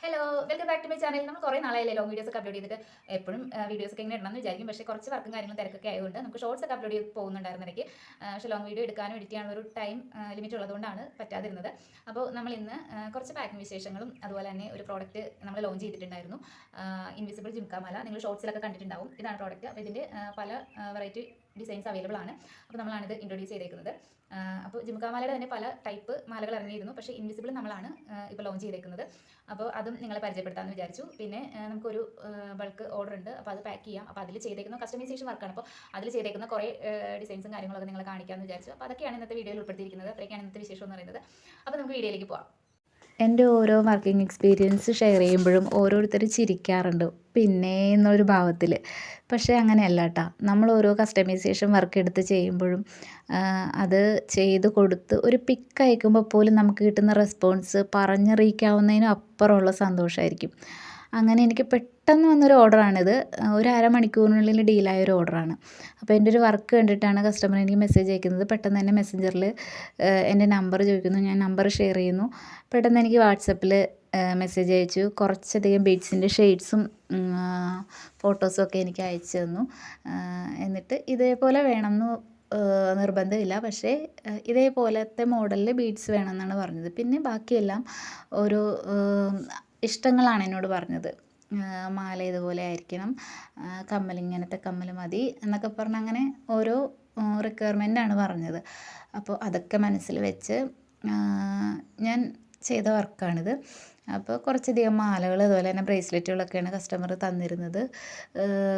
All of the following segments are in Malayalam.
Hello welcome back to my channel. നമ്മൾ കുറേ നാളായില്ലേ ലോങ് വീഡിയോസ് ഒക്കെ അപ്ലോഡ് ചെയ്തിട്ട്. എപ്പോഴും വീഡിയോസ് ഒക്കെ ഇങ്ങനെ ഇടണമെന്ന് വിചാരിക്കും, പക്ഷേ കുറച്ച് വർക്കും കാര്യങ്ങളും തിരക്കൊക്കെ ആയതുകൊണ്ട് നമുക്ക് ഷോർട്സ് ഒക്കെ അപ്ലോഡ് ചെയ്ത് പോകുന്നുണ്ടായിരുന്നു ഇടയ്ക്ക്. പക്ഷേ ലോങ് വീഡിയോ എടുക്കാനും എഡിറ്റ് ചെയ്യാനുള്ള ഒരു ടൈം ലിമിറ്റ് ഉള്ളതുകൊണ്ടാണ് പറ്റാതിരുന്നത്. അപ്പോൾ നമ്മൾ ഇന്ന് കുറച്ച് പാക്കിംഗ് വിശേഷങ്ങളും അതുപോലെ തന്നെ ഒരു പ്രോഡക്റ്റ് നമ്മൾ ലോഞ്ച് ചെയ്തിട്ടുണ്ടായിരുന്നു, ഇൻവിസിബിൾ ജിംകാമാല. നിങ്ങൾ ഷോർട്സിലൊക്കെ കണ്ടിട്ടുണ്ടാവും. ഇതാണ് പ്രോഡക്റ്റ്. അപ്പോൾ ഇതിൻ്റെ പല വെറൈറ്റി ഡിസൈൻസ് അവൈലബിൾ ആണ്. അപ്പോൾ നമ്മളാണിത് ഇൻട്രൊഡ്യൂസ് ചെയ്തേക്കുന്നത്. അപ്പോൾ ജിംകാമാലയുടെ തന്നെ പല ടൈപ്പ് മാലകൾ ഇറങ്ങിയിരുന്നു, പക്ഷേ ഇൻവിസിബിൾ നമ്മളാണ് ഇപ്പോൾ ലോഞ്ച് ചെയ്തേക്കുന്നത്. അപ്പോൾ അതും നിങ്ങളെ പരിചയപ്പെടുത്താമെന്ന് വിചാരിച്ചു. പിന്നെ നമുക്കൊരു ബൾക്ക് ഓർഡർ ഉണ്ട്, അപ്പോൾ അത് പാക്ക് ചെയ്യാം. അപ്പോൾ അതിൽ ചെയ്തേക്കുന്ന കസ്റ്റമൈസേഷൻ വർക്കാണ്. അപ്പോൾ അതിൽ ചെയ്തേക്കുന്ന കുറേ ഡിസൈൻസും കാര്യങ്ങളൊക്കെ നിങ്ങളെ കാണിക്കാമെന്ന് വിചാരിച്ചു. അപ്പോൾ അതൊക്കെയാണ് ഇന്നത്തെ വീഡിയോയിൽ ഉൾപ്പെടുത്തിയിരിക്കുന്നത്. അത്രയൊക്കെയാണ് ഇന്നത്തെ വിശേഷം എന്ന് പറയുന്നത്. അപ്പോൾ നമുക്ക് വീഡിയോയിലേക്ക് പോകാം. എൻ്റെ ഓരോ വർക്കിംഗ് എക്സ്പീരിയൻസ് ഷെയർ ചെയ്യുമ്പോഴും ഓരോരുത്തർ ചിരിക്കാറുണ്ട്, പിന്നെ എന്നൊരു ഭാവത്തിൽ. പക്ഷേ അങ്ങനെയല്ല കേട്ടോ. നമ്മൾ ഓരോ കസ്റ്റമൈസേഷൻ വർക്ക് എടുത്ത് ചെയ്യുമ്പോഴും അത് ചെയ്ത് കൊടുത്ത് ഒരു പിക്ക് അയക്കുമ്പോൾ പോലും നമുക്ക് കിട്ടുന്ന റെസ്പോൺസ് പറഞ്ഞറിയിക്കാവുന്നതിനും അപ്പുറമുള്ള സന്തോഷമായിരിക്കും. അങ്ങനെ എനിക്ക് പെട്ടെന്ന് വന്നൊരു ഓർഡറാണിത്. ഒരു അരമണിക്കൂറിനുള്ളിൽ ഡീലായ ഒരു ഓർഡറാണ്. അപ്പോൾ എൻ്റെ ഒരു വർക്ക് കണ്ടിട്ടാണ് കസ്റ്റമർ എനിക്ക് മെസ്സേജ് അയക്കുന്നത്. പെട്ടെന്ന് തന്നെ മെസ്സഞ്ചറിൽ എൻ്റെ നമ്പർ ചോദിക്കുന്നു. ഞാൻ നമ്പർ ഷെയർ ചെയ്യുന്നു. പെട്ടെന്ന് എനിക്ക് വാട്സപ്പിൽ മെസ്സേജ് അയച്ചു. കുറച്ചധികം ബീഡ്സിൻ്റെ ഷെയ്ഡ്സും ഫോട്ടോസും ഒക്കെ എനിക്ക് അയച്ചു തന്നു. എന്നിട്ട് ഇതേപോലെ വേണമെന്ന് നിർബന്ധമില്ല, പക്ഷേ ഇതേപോലത്തെ മോഡലിൽ ബീഡ്സ് വേണമെന്നാണ് പറഞ്ഞത്. പിന്നെ ബാക്കിയെല്ലാം ഓരോ ഇഷ്ടങ്ങളാണ് എന്നോട് പറഞ്ഞത്. മാല ഇതുപോലെ ആയിരിക്കണം, കമ്മൽ ഇങ്ങനത്തെ കമ്മൽ മതി എന്നൊക്കെ പറഞ്ഞ് അങ്ങനെ ഓരോ റിക്വയർമെൻ്റാണ് പറഞ്ഞത്. അപ്പോൾ അതൊക്കെ മനസ്സിൽ വെച്ച് ഞാൻ ചെയ്ത വർക്കാണിത്. അപ്പോൾ കുറച്ചധികം മാലകൾ അതുപോലെ തന്നെ ബ്രേസ്ലെറ്റുകളൊക്കെയാണ് കസ്റ്റമർ തന്നിരുന്നത്.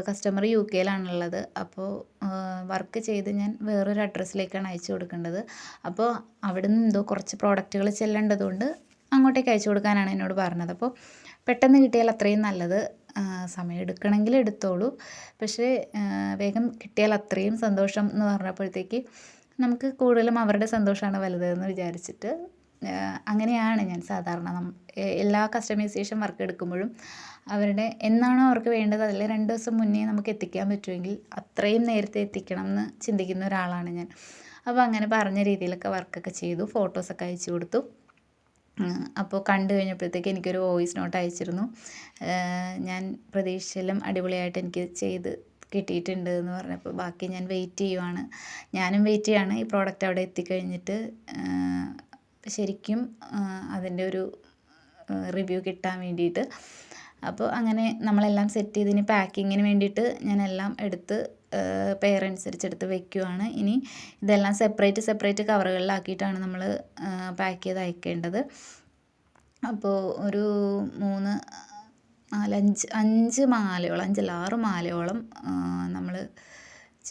കസ്റ്റമർ യു കെയിലാണുള്ളത്. അപ്പോൾ വർക്ക് ചെയ്ത് ഞാൻ വേറൊരു അഡ്രസ്സിലേക്കാണ് അയച്ചു കൊടുക്കേണ്ടത്. അപ്പോൾ അവിടെ നിന്ന് എന്തോ കുറച്ച് പ്രോഡക്റ്റുകൾ ചെല്ലേണ്ടതുകൊണ്ട് അങ്ങോട്ടേക്ക് അയച്ചു കൊടുക്കാനാണ് എന്നോട് പറഞ്ഞത്. അപ്പോൾ പെട്ടെന്ന് കിട്ടിയാൽ അത്രയും നല്ലത്. സമയം എടുക്കണമെങ്കിൽ എടുത്തോളൂ, പക്ഷേ വേഗം കിട്ടിയാൽ അത്രയും സന്തോഷം എന്ന് പറഞ്ഞപ്പോഴത്തേക്ക് നമുക്ക് കൂടുതലും അവരുടെ സന്തോഷമാണ് വലുതെന്ന് വിചാരിച്ചിട്ട് അങ്ങനെയാണ് ഞാൻ സാധാരണ എല്ലാ കസ്റ്റമൈസേഷൻ വർക്ക് എടുക്കുമ്പോഴും അവരുടെ എന്നാണോ അവർക്ക് വേണ്ടത് അതിൽ 2 ദിവസം മുന്നേ നമുക്ക് എത്തിക്കാൻ പറ്റുമെങ്കിൽ അത്രയും നേരത്തെ എത്തിക്കണം എന്ന് ചിന്തിക്കുന്ന ഒരാളാണ് ഞാൻ. അപ്പോൾ അങ്ങനെ പറഞ്ഞ രീതിയിലൊക്കെ വർക്കൊക്കെ ചെയ്തു, ഫോട്ടോസൊക്കെ അയച്ചു കൊടുത്തു. അപ്പോൾ കണ്ടു കഴിഞ്ഞപ്പോഴത്തേക്ക് എനിക്കൊരു വോയിസ് നോട്ട് അയച്ചിരുന്നു. ഞാൻ പ്രതീക്ഷയിലും അടിപൊളിയായിട്ട് എനിക്ക് ചെയ്ത് കിട്ടിയിട്ടുണ്ട് എന്ന് പറഞ്ഞപ്പോൾ ബാക്കി ഞാൻ വെയിറ്റ് ചെയ്യുവാണ്. ഞാനും വെയിറ്റ് ചെയ്യാണ് ഈ പ്രോഡക്റ്റ് അവിടെ എത്തിക്കഴിഞ്ഞിട്ട് ശരിക്കും അതിൻ്റെ ഒരു റിവ്യൂ കിട്ടാൻ വേണ്ടിയിട്ട്. അപ്പോൾ അങ്ങനെ നമ്മളെല്ലാം സെറ്റ് ചെയ്ത് ഇനി പാക്കിങ്ങിന് വേണ്ടിയിട്ട് ഞാനെല്ലാം എടുത്ത് പെയർ അനുസരിച്ചെടുത്ത് വെക്കുവാണ്. ഇനി ഇതെല്ലാം സെപ്പറേറ്റ് കവറുകളിലാക്കിയിട്ടാണ് നമ്മൾ പാക്ക് ചെയ്ത് അയക്കേണ്ടത്. അപ്പോൾ ഒരു 3, 4, 5 മാലയോളം, 5 അല്ല 6 മാലയോളം നമ്മൾ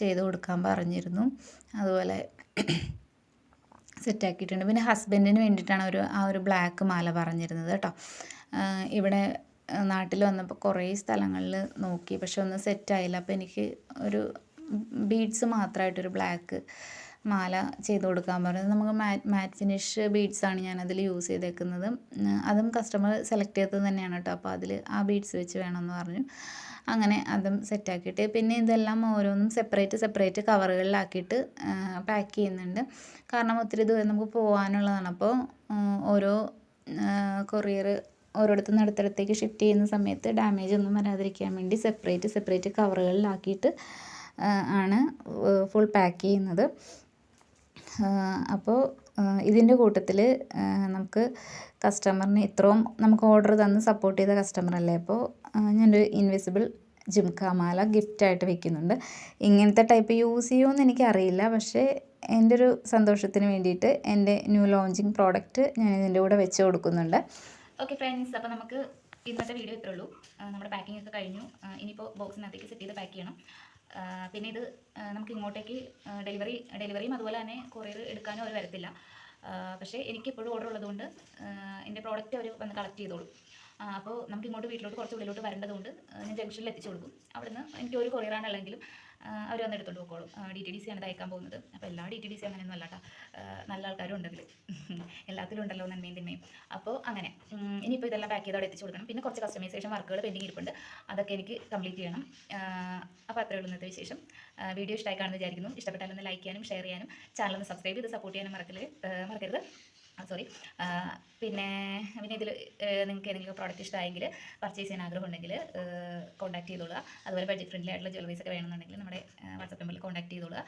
ചെയ്ത് കൊടുക്കാൻ പറഞ്ഞിരുന്നു. അതുപോലെ സെറ്റാക്കിയിട്ടുണ്ട്. പിന്നെ ഹസ്ബൻഡിന് വേണ്ടിയിട്ടാണ് ആ ഒരു ബ്ലാക്ക് മാല പറഞ്ഞിരുന്നത് കേട്ടോ. ഇവിടെ നാട്ടിൽ വന്നപ്പോൾ കുറേ സ്ഥലങ്ങളിൽ നോക്കി, പക്ഷെ ഒന്നും സെറ്റായില്ല. അപ്പോൾ എനിക്ക് ഒരു ബീഡ്സ് മാത്രമായിട്ടൊരു ബ്ലാക്ക് മാല ചെയ്ത് കൊടുക്കാൻ പറഞ്ഞത്. നമുക്ക് മാറ്റ് ഫിനിഷ് ബീഡ്സാണ് ഞാനതിൽ യൂസ് ചെയ്തേക്കുന്നത്. അതും കസ്റ്റമർ സെലക്ട് ചെയ്തത് തന്നെയാണ് കേട്ടോ. അപ്പോൾ അതിൽ ആ ബീഡ്സ് വെച്ച് വേണമെന്ന് പറഞ്ഞു. അങ്ങനെ അതും സെറ്റാക്കിയിട്ട് പിന്നെ ഇതെല്ലാം ഓരോന്നും സെപ്പറേറ്റ് കവറുകളിലാക്കിയിട്ട് പാക്ക് ചെയ്യുന്നുണ്ട്. കാരണം ഒത്തിരി ദൂരം നമുക്ക് പോകാനുള്ളതാണ്. അപ്പോൾ ഓരോ കൊറിയർ ഓരോരുത്തർ നിന്ന് അടുത്തടുത്തേക്ക് ഷിഫ്റ്റ് ചെയ്യുന്ന സമയത്ത് ഡാമേജ് ഒന്നും വരാതിരിക്കാൻ വേണ്ടി സെപ്പറേറ്റ് കവറുകളിലാക്കിയിട്ട് ആണ് ഫുൾ പാക്ക് ചെയ്യുന്നത്. അപ്പോൾ ഇതിൻ്റെ കൂട്ടത്തിൽ നമുക്ക് കസ്റ്റമറിന് ഇത്രയും നമുക്ക് ഓർഡർ തന്ന് സപ്പോർട്ട് ചെയ്ത കസ്റ്റമറല്ലേ. അപ്പോൾ ഞാനൊരു ഇൻവിസിബിൾ ജിംകാമാല ഗിഫ്റ്റായിട്ട് വെക്കുന്നുണ്ട്. ഇങ്ങനത്തെ ടൈപ്പ് യൂസ് ചെയ്യുമെന്ന് എനിക്കറിയില്ല, പക്ഷേ എൻ്റെ ഒരു സന്തോഷത്തിന് വേണ്ടിയിട്ട് എൻ്റെ ന്യൂ ലോഞ്ചിങ് പ്രോഡക്റ്റ് ഞാൻ ഇതിൻ്റെ കൂടെ വെച്ച് കൊടുക്കുന്നുണ്ട്. ഓക്കെ ഫ്രണ്ട്സ്, അപ്പോൾ നമുക്ക് ഇന്നത്തെ വീഡിയോ ഇത്രേ ഉള്ളൂ. നമ്മുടെ പാക്കിംഗ് ഒക്കെ കഴിഞ്ഞു. ഇനിയിപ്പോൾ ബോക്സിനകത്തേക്ക് സെറ്റ് ചെയ്ത് പാക്ക് ചെയ്യണം. പിന്നെ ഇത് നമുക്ക് ഇങ്ങോട്ടേക്ക് ഡെലിവറിയും അതുപോലെ തന്നെ കൊറിയർ എടുക്കാനും അവർ വരത്തില്ല. പക്ഷേ എനിക്കെപ്പോഴും ഓർഡർ ഉള്ളതുകൊണ്ട് എൻ്റെ പ്രോഡക്റ്റ് അവർ വന്ന് കളക്ട് ചെയ്തോളും. അപ്പോൾ നമുക്ക് ഇങ്ങോട്ട് വീട്ടിലോട്ട് കുറച്ച് ഉള്ളിലോട്ട് വരേണ്ടതുകൊണ്ട് ഞാൻ ജംഗ്ഷനിൽ എത്തിച്ചു കൊടുക്കും. അവിടുന്ന് എനിക്ക് ഒരു കൊറിയറാണുള്ളെങ്കിലും അവർ വന്ന് എടുത്തോണ്ട് പോയിക്കോളും. DTDC ആണ് ഇത് അയക്കാൻ പോകുന്നത്. അപ്പോൾ എല്ലാ DTDC അങ്ങനെയൊന്നും അല്ല കേട്ടോ. നല്ല ആൾക്കാരും ഉണ്ട് അതിൽ. എല്ലാത്തിലും ഉണ്ടല്ലോ നന്മയും തിന്മയും. അപ്പോൾ അങ്ങനെ ഇനിയിപ്പോൾ ഇതെല്ലാം പാക്ക് ചെയ്ത് അവിടെ എത്തിച്ചു കൊടുക്കണം. പിന്നെ കുറച്ച് കസ്റ്റമൈസേഷൻ വർക്കുകൾ പെൻഡിങ് ഇരിപ്പുണ്ട്, അതൊക്കെ എനിക്ക് കംപ്ലീറ്റ് ചെയ്യണം. അപ്പോൾ അത്രയേ ഉള്ളൂ ഇന്നത്തെ വിശേഷം. വീഡിയോ ഇഷ്ടമായി കാണുമെന്ന് വിചാരിക്കുന്നു. ഇഷ്ടപ്പെട്ടാലൊന്ന് ലൈക്ക് ചെയ്യാനും ഷെയർ ചെയ്യാനും ചാനലൊന്ന് സബ്സ്ക്രൈബ് ചെയ്ത് സപ്പോർട്ട് ചെയ്യാനും മറക്കരുത്. സോറി. പിന്നെ ഇതിൽ നിങ്ങൾക്ക് ഏതെങ്കിലും പ്രോഡക്റ്റ് ഇഷ്ടമായെങ്കിൽ പർച്ചേസ് ചെയ്യാൻ ആഗ്രഹം ഉണ്ടെങ്കിൽ കോൺടാക്ട് ചെയ്തോളുക. അതുപോലെ ബഡ്ജറ്റ് ഫ്രണ്ട്ലി ആയിട്ടുള്ള ജ്വല്ലറീസ് ഒക്കെ വേണമെന്നുണ്ടെങ്കിൽ നമ്മുടെ വാട്സപ്പ് നമ്പറിൽ കോൺടാക്ട് ചെയ്തോളുക.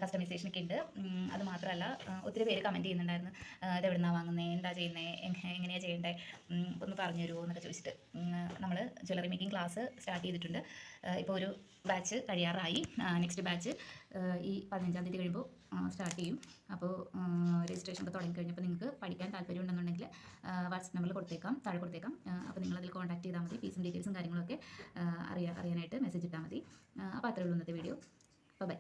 കസ്റ്റമൈസേഷനൊക്കെ ഉണ്ട്. അത് മാത്രമല്ല ഒത്തിരി പേര് കമൻറ്റ് ചെയ്യുന്നുണ്ടായിരുന്നു, ഇത് എവിടെ നിന്നാണ് വാങ്ങുന്നത്, എന്താ ചെയ്യുന്നത്, എങ്ങനെയാണ് ചെയ്യേണ്ടത്, ഒന്ന് പറഞ്ഞു തരുമോ എന്നൊക്കെ ചോദിച്ചിട്ട്. നമ്മൾ ജ്വല്ലറി മേക്കിംഗ് ക്ലാസ് സ്റ്റാർട്ട് ചെയ്തിട്ടുണ്ട്. ഇപ്പോൾ ഒരു ബാച്ച് കഴിയാറായി. നെക്സ്റ്റ് ബാച്ച് ഈ 15-ാം തീയതി കഴിയുമ്പോൾ സ്റ്റാർട്ട് ചെയ്യും. അപ്പോൾ രജിസ്ട്രേഷൻ ഒക്കെ തുടങ്ങിക്കഴിഞ്ഞപ്പോൾ നിങ്ങൾക്ക് പഠിക്കാൻ താല്പര്യം ഉണ്ടെന്നുണ്ടെങ്കിൽ വാട്സപ്പ് നമ്പറിൽ താഴെ കൊടുത്തേക്കാം. അപ്പോൾ നിങ്ങളതിൽ കോൺടാക്ട് ചെയ്താൽ മതി. ഫീസും ഡീറ്റെയിൽസും കാര്യങ്ങളൊക്കെ അറിയാനായിട്ട് മെസ്സേജ് ഇട്ടാൽ മതി. അപ്പോൾ അത്രയേ ഉള്ളൂ ഇന്നത്തെ വീഡിയോ. ബൈ.